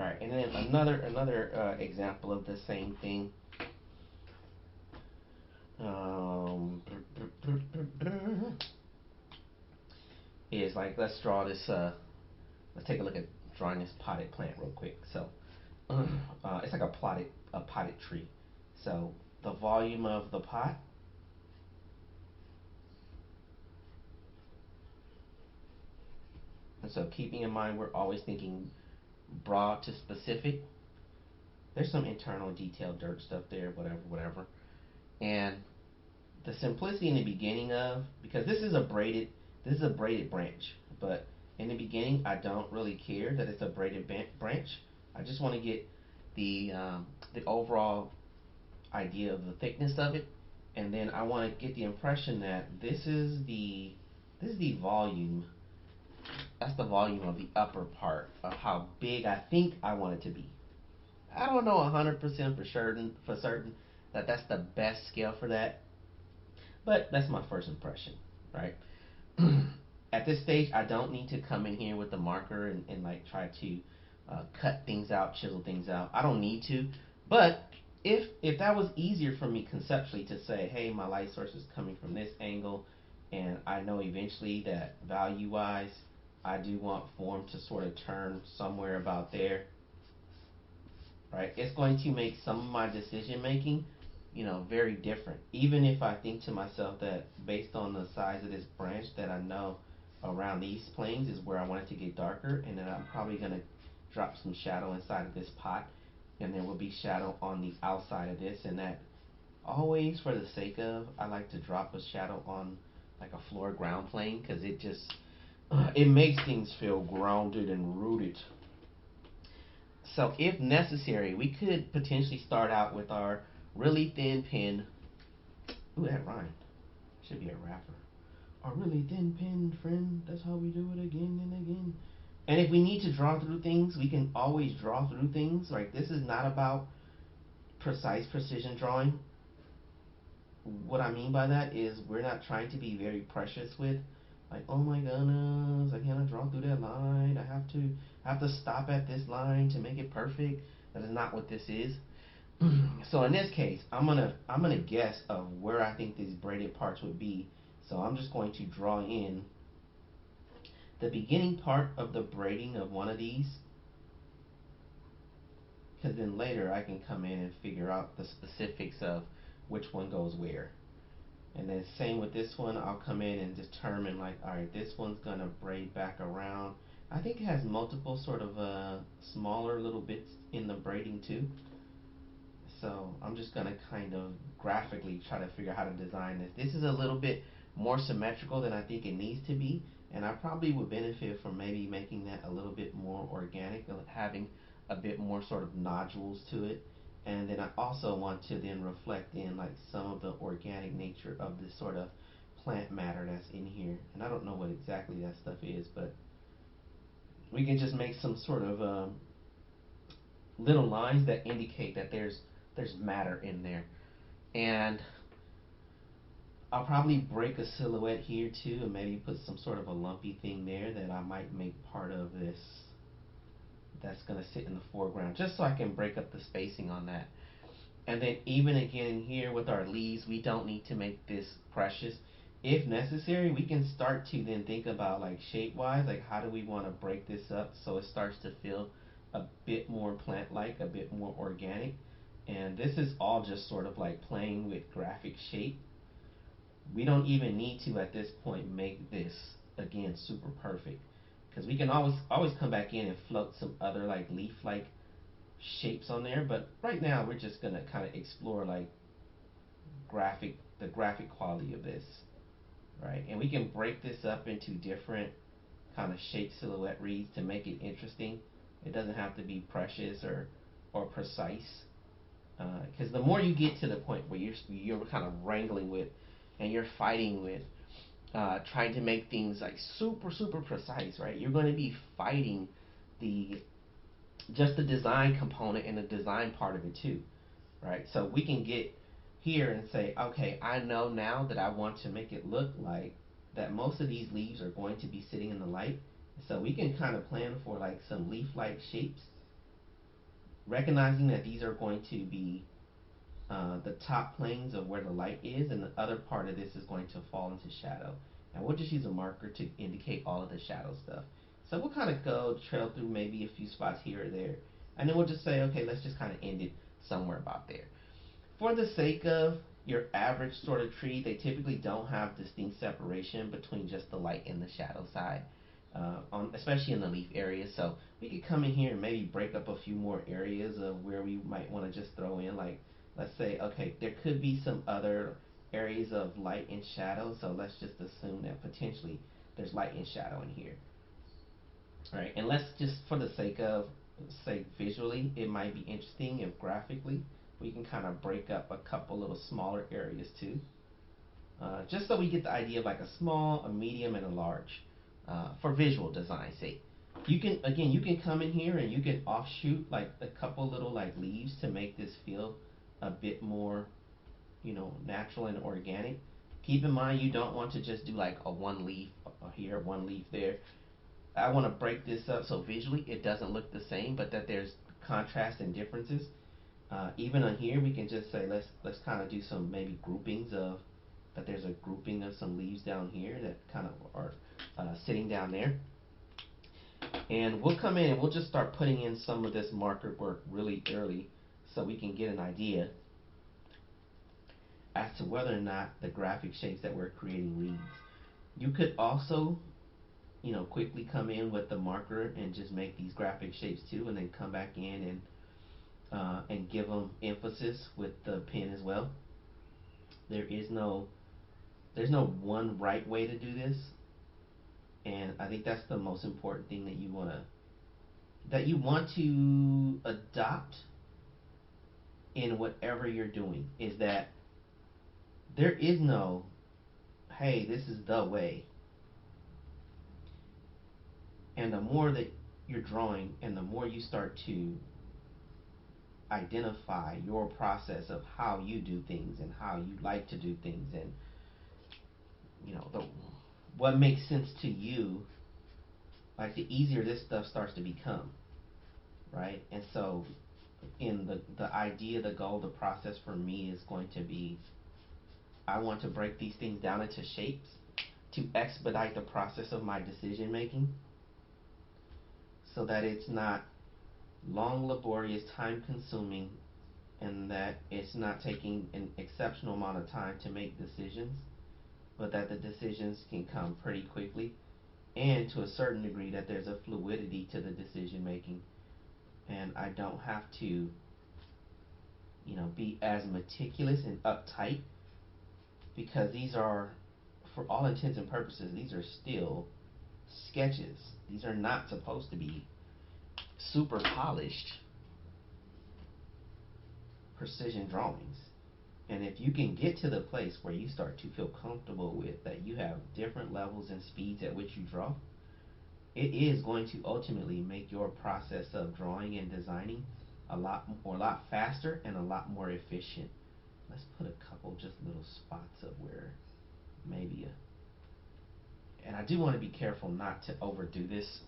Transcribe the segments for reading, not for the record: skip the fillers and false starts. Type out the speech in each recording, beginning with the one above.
All right, and then another example of the same thing. Um, is like let's draw this. Let's take a look at drawing this potted plant real quick. So it's like a potted tree. So the volume of the pot, and so keeping in mind we're always thinking broad to specific. There's some internal detail dirt stuff there, whatever, whatever. And the simplicity in the beginning of, because this is a braided branch, but in the beginning I don't really care that it's a braided branch. I just want to get the overall idea of the thickness of it, and then I want to get the impression that this is the volume. That's the volume of the upper part of how big I think I want it to be. I don't know 100% for certain that that's the best scale for that, but that's my first impression, right? At this stage, I don't need to come in here with the marker and like try to cut things out, chisel things out. I don't need to, but if that was easier for me conceptually to say, hey, my light source is coming from this angle, and I know eventually that value wise, I do want form to sort of turn somewhere about there, right? It's going to make some of my decision making, very different. Even if I think to myself that based on the size of this branch, that I know around these planes is where I want it to get darker, and then I'm probably gonna drop some shadow inside of this pot, and there will be shadow on the outside of this, and that always for the sake of, I like to drop a shadow on like a floor ground plane because it just it makes things feel grounded and rooted. So if necessary, we could potentially start out with our really thin pen. Ooh, that rhymed. Should be a rapper. Our really thin pen, friend. That's how we do it again and again. And if we need to draw through things, we can always draw through things. Like this is not about precise precision drawing. What I mean by that is we're not trying to be very precious with, like, oh my goodness, I cannot draw through that line. I have to stop at this line to make it perfect. That is not what this is. So in this case, I'm gonna guess of where I think these braided parts would be. So I'm just going to draw in the beginning part of the braiding of one of these, because then later I can come in and figure out the specifics of which one goes where. And then same with this one, I'll come in and determine like, all right, this one's gonna braid back around. I think it has multiple sort of smaller little bits in the braiding too. So I'm just gonna kind of graphically try to figure out how to design this. This is a little bit more symmetrical than I think it needs to be, and I probably would benefit from maybe making that a little bit more organic, having a bit more sort of nodules to it. And then I also want to then reflect in like some of the organic nature of this sort of plant matter that's in here. And I don't know what exactly that stuff is, but we can just make some sort of little lines that indicate that there's matter in there. And I'll probably break a silhouette here too, and maybe put some sort of a lumpy thing there that I might make part of this that's gonna sit in the foreground, just so I can break up the spacing on that. And then even again here with our leaves, we don't need to make this precious. If necessary, we can start to then think about like shape wise, like how do we want to break this up so it starts to feel a bit more plant like, a bit more organic. And this is all just sort of like playing with graphic shape. We don't even need to at this point make this again super perfect, because we can always come back in and float some other like leaf like shapes on there. But right now we're just gonna kind of explore like the graphic quality of this, right? And we can break this up into different kind of shape silhouette reads to make it interesting. It doesn't have to be precious or precise, because the more you get to the point where you're kind of wrangling with and you're fighting with trying to make things like super super precise, right? You're going to be fighting the just the design component and the design part of it too, right? So we can get here and say, okay, I know now that I want to make it look like that most of these leaves are going to be sitting in the light. So we can kind of plan for like some leaf-like shapes, recognizing that these are going to be the top planes of where the light is, and the other part of this is going to fall into shadow. And we'll just use a marker to indicate all of the shadow stuff. So we'll kind of go trail through maybe a few spots here or there, and then we'll just say, okay, let's just kind of end it somewhere about there. For the sake of your average sort of tree, they typically don't have distinct separation between just the light and the shadow side, especially in the leaf areas. So we could come in here and maybe break up a few more areas of where we might want to just throw in, like, let's say, okay, there could be some other areas of light and shadow, so let's just assume that potentially there's light and shadow in here. All right, and let's just, for the sake of, say, visually, it might be interesting if graphically we can kind of break up a couple little smaller areas too, just so we get the idea of like a small, a medium, and a large, for visual design sake. You can, again, you can come in here and you can offshoot like a couple little like leaves to make this feel a bit more, natural and organic. Keep in mind you don't want to just do like a one leaf here, one leaf there. I want to break this up so visually it doesn't look the same, but that there's contrast and differences. Even on here, we can just say let's kind of do some maybe groupings of that. There's a grouping of some leaves down here that kind of are sitting down there, and we'll come in and we'll just start putting in some of this marker work really early, so we can get an idea as to whether or not the graphic shapes that we're creating reads. You could also, quickly come in with the marker and just make these graphic shapes too, and then come back in and give them emphasis with the pen as well. There is no there's no one right way to do this, and I think that's the most important thing that you want to adopt in whatever you're doing, is that there is no, hey, this is the way. And the more that you're drawing and the more you start to identify your process of how you do things and how you like to do things, and the what makes sense to you, like the easier this stuff starts to become, right? And so in the idea, the goal, the process for me is going to be, I want to break these things down into shapes to expedite the process of my decision making, so that it's not long, laborious, time consuming, and that it's not taking an exceptional amount of time to make decisions, but that the decisions can come pretty quickly, and to a certain degree that there's a fluidity to the decision making, and I don't have to, be as meticulous and uptight, because these are, for all intents and purposes, these are still sketches. These are not supposed to be super polished precision drawings. And if you can get to the place where you start to feel comfortable with that you have different levels and speeds at which you draw, it is going to ultimately make your process of drawing and designing a lot faster and a lot more efficient. Let's put a couple just little spots of where maybe and I do want to be careful not to overdo this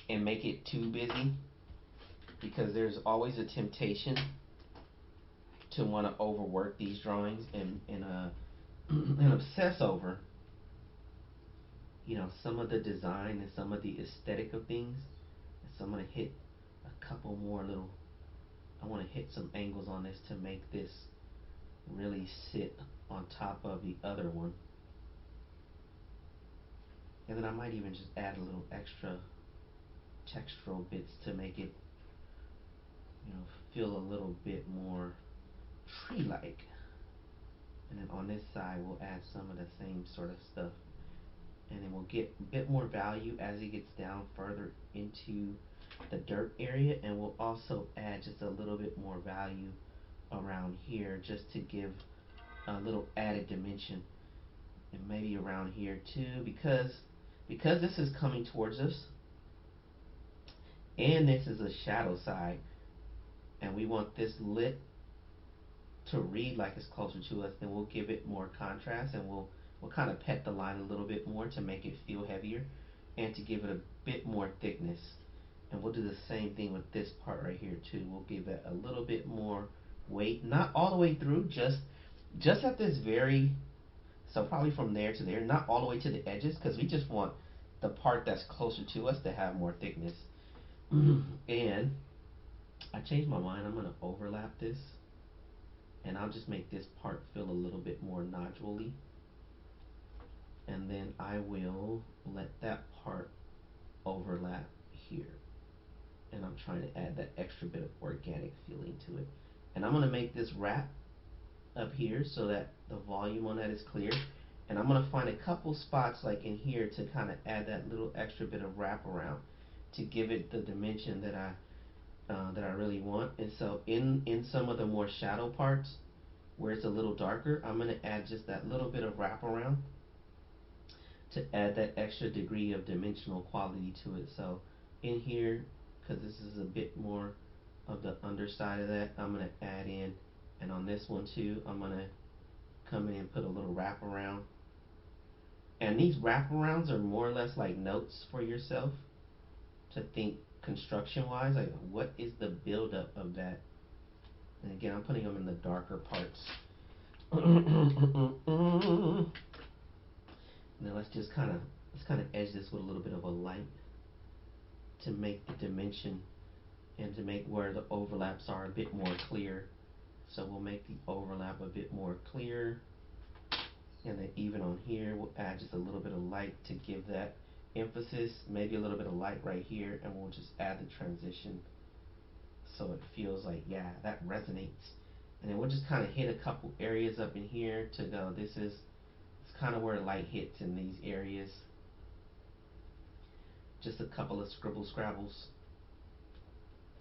and make it too busy, because there's always a temptation to want to overwork these drawings and obsess over, some of the design and some of the aesthetic of things. And so I'm gonna hit a couple more little. I want to hit some angles on this to make this really sit on top of the other one. And then I might even just add a little extra textural bits to make it, feel a little bit more tree-like. And then on this side, we'll add some of the same sort of stuff. And then we'll get a bit more value as it gets down further into the dirt area. And we'll also add just a little bit more value around here, just to give a little added dimension. And maybe around here too, because this is coming towards us, and this is a shadow side, and we want this lit to read like it's closer to us, then we'll give it more contrast, and we'll kind of pet the line a little bit more to make it feel heavier and to give it a bit more thickness. And we'll do the same thing with this part right here too. We'll give that a little bit more weight, not all the way through, just at this very, so probably from there to there, not all the way to the edges, because we just want the part that's closer to us to have more thickness. And I changed my mind. I'm gonna overlap this, and I'll just make this part feel a little bit more nodulary, and then I will let that part overlap here. And I'm trying to add that extra bit of organic feeling to it. And I'm gonna make this wrap up here so that the volume on that is clear. And I'm gonna find a couple spots like in here to kind of add that little extra bit of wrap around to give it the dimension that I really want. And so in some of the more shadow parts where it's a little darker, I'm gonna add just that little bit of wrap around to add that extra degree of dimensional quality to it. So in here, because this is a bit more of the underside of that, I'm gonna add in, and on this one too, I'm gonna come in and put a little wraparound. And these wraparounds are more or less like notes for yourself to think construction wise, like what is the buildup of that. And again, I'm putting them in the darker parts. And then let's kind of edge this with a little bit of a light to make the dimension and to make where the overlaps are a bit more clear. So we'll make the overlap a bit more clear, and then even on here we'll add just a little bit of light to give that emphasis, maybe a little bit of light right here, and we'll just add the transition so it feels like, yeah, that resonates. And then we'll just kind of hit a couple areas up in here to go, this is it's kind of where light hits in these areas. Just a couple of scribble scrabbles,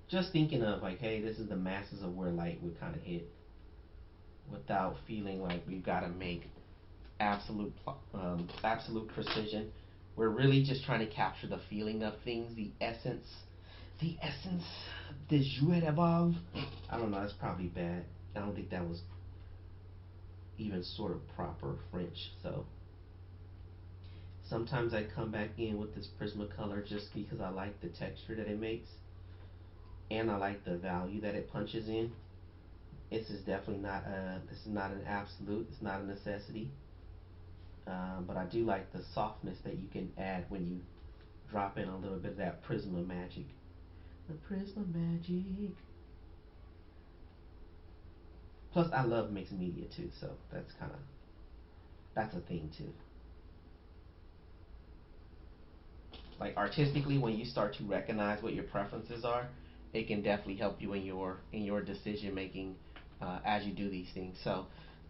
just thinking of like, hey, this is the masses of where light would kind of hit without feeling like we've got to make absolute precision. We're really just trying to capture the feeling of things, the essence, the joie de vivre. I don't know, that's probably bad. I don't think that was even sort of proper French. So sometimes I come back in with this Prismacolor just because I like the texture that it makes, and I like the value that it punches in. This is not an absolute. It's not a necessity. But I do like the softness that you can add when you drop in a little bit of that Prisma magic. The Prisma magic. Plus, I love mixed media too, so that's a thing too. Like artistically, when you start to recognize what your preferences are, it can definitely help you in your decision making as you do these things. So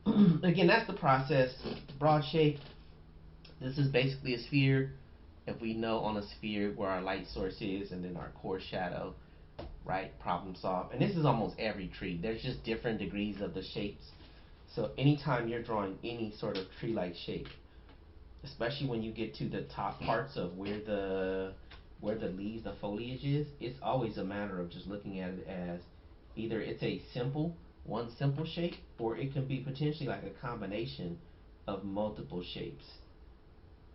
again, that's the process. Broad shape. This is basically a sphere. If we know on a sphere where our light source is and then our core shadow, right? Problem solved. And this is almost every tree. There's just different degrees of the shapes. So anytime you're drawing any sort of tree-like shape, especially when you get to the top parts of where the leaves, the foliage is, it's always a matter of just looking at it as either it's a one simple shape, or it can be potentially like a combination of multiple shapes,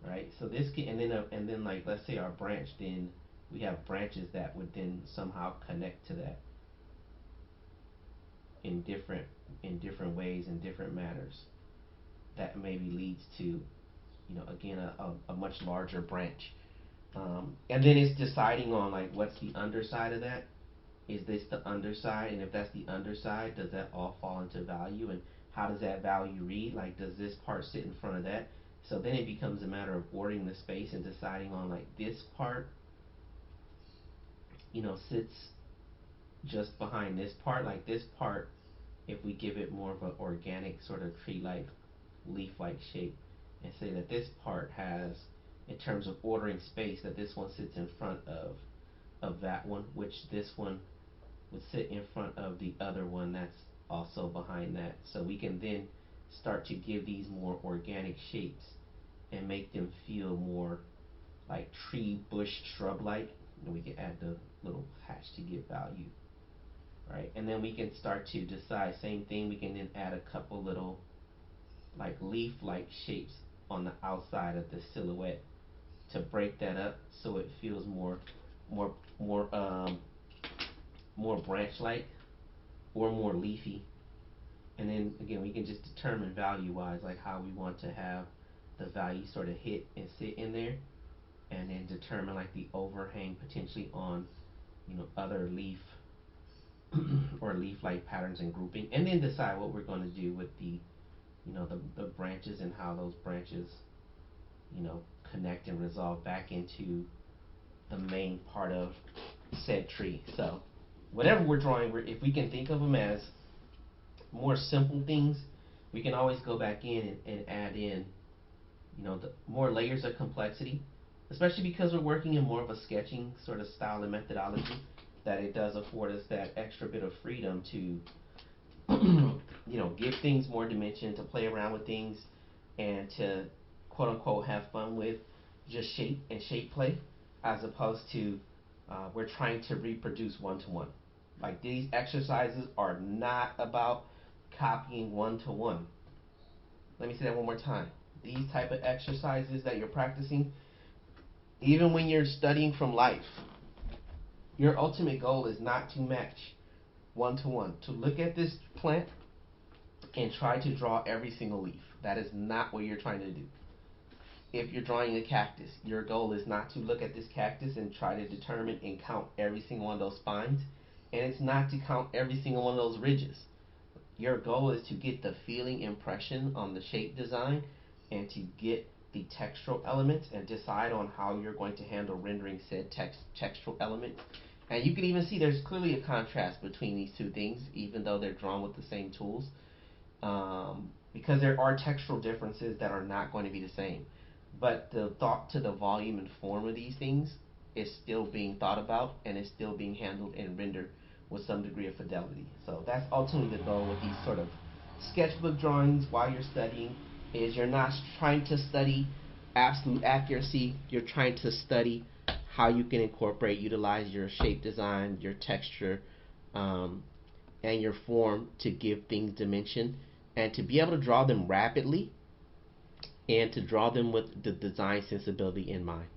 right? So this can, and then like let's say our branch, then we have branches that would then somehow connect to that in different ways in different manners. That maybe leads to, again, a much larger branch. And then it's deciding on like what's the underside of that. Is this the underside? And if that's the underside, does that all fall into value? And how does that value read? Like, does this part sit in front of that? So then it becomes a matter of ordering the space and deciding on like this part, sits just behind this part. Like this part, if we give it more of an organic sort of tree-like, leaf-like shape, and say that this part has, in terms of ordering space, that this one sits in front of that one, which this one would sit in front of the other one that's also behind that. So we can then start to give these more organic shapes and make them feel more like tree, bush, shrub like. And we can add the little hatch to give value, right? And then we can start to decide, same thing, we can then add a couple little like leaf like shapes on the outside of the silhouette to break that up so it feels more more more branch-like or more leafy. And then again, we can just determine value-wise, like how we want to have the value sort of hit and sit in there, and then determine like the overhang potentially on, other leaf or leaf-like patterns and grouping, and then decide what we're going to do with the branches and how those branches, connect and resolve back into the main part of said tree. So whatever we're drawing, if we can think of them as more simple things, we can always go back in and add in, the more layers of complexity, especially because we're working in more of a sketching sort of style and methodology, that it does afford us that extra bit of freedom to, give things more dimension, to play around with things, and to quote unquote have fun with just shape and shape play, as opposed to we're trying to reproduce one to one. Like, these exercises are not about copying one to one. Let me say that one more time. These type of exercises that you're practicing, even when you're studying from life, your ultimate goal is not to match one to one. To look at this plant and try to draw every single leaf. That is not what you're trying to do. If you're drawing a cactus, your goal is not to look at this cactus and try to determine and count every single one of those spines, and it's not to count every single one of those ridges. Your goal is to get the feeling impression on the shape design and to get the textural elements and decide on how you're going to handle rendering said textural elements. And you can even see there's clearly a contrast between these two things, even though they're drawn with the same tools, because there are textural differences that are not going to be the same. But the thought to the volume and form of these things is still being thought about and is still being handled and rendered with some degree of fidelity. So that's ultimately the goal with these sort of sketchbook drawings while you're studying, is you're not trying to study absolute accuracy, you're trying to study how you can incorporate, utilize your shape design, your texture, and your form to give things dimension, and to be able to draw them rapidly and to draw them with the design sensibility in mind.